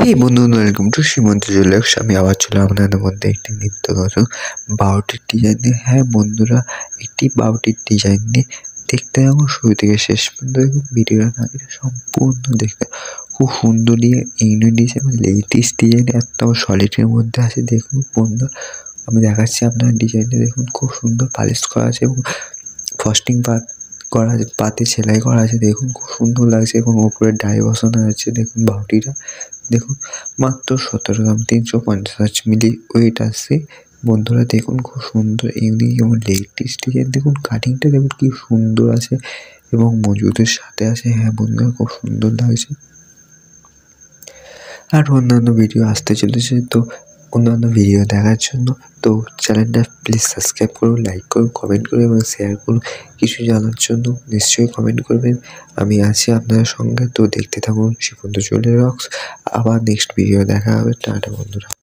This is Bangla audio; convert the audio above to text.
এই বন্ধুরা, ওয়েলকাম টু সীমন্ত জুয়েলার্স। আমি আবার চলে আপনাদের মধ্যে একটি নিত্য নতুন বাউটির ডিজাইন নিয়ে। হ্যাঁ বন্ধুরা, একটি বাউটির ডিজাইন নিয়ে দেখতে যেমন শুরু থেকে শেষ পর্যন্ত দেখুন ভিডিওটা না সম্পূর্ণ দেখতে খুব সুন্দর ইউনিক ডিজাইন, লেটেস্ট ডিজাইন একদম সলিডের মধ্যে আছে। দেখুন বন্ধু, আমি দেখাচ্ছি আপনার ডিজাইনটা দেখুন, খুব সুন্দর পালিশ করা আছে এবং ফস্টিং পাত করা আছে, পাতে সেলাই করা আছে। দেখুন খুব সুন্দর লাগছে এবং উপরে ডাই বসানো আছে। দেখুন বাউটিটা দেখুন মাত্র 17 গ্রাম 350 মিলি ওয়েট আসছে। বন্ধুরা দেখুন খুব সুন্দর ইউনিক এবং লেটেস্ট ডিজাইন। দেখুন কাটিংটা দেখুন কি সুন্দর আছে এবং মজুদের সাথে আছে। হ্যাঁ বন্ধুরা, খুব সুন্দর লাগছে। আর অন্যান্য ভিডিও আসতে চলেছে, তো অন্যান্য ভিডিও দেখার জন্য তো চ্যানেলটা প্লিজ সাবস্ক্রাইব করুন, লাইক করুন, কমেন্ট করুন এবং শেয়ার করুন। কিছু জানার জন্য নিশ্চয়ই কমেন্ট করবেন, আমি আছি আপনাদের সঙ্গে। তো দেখতে থাকুন সীমন্ত জুয়েলার্স। আবার নেক্সট ভিডিও দেখা হবে। টাটা বন্ধুরা।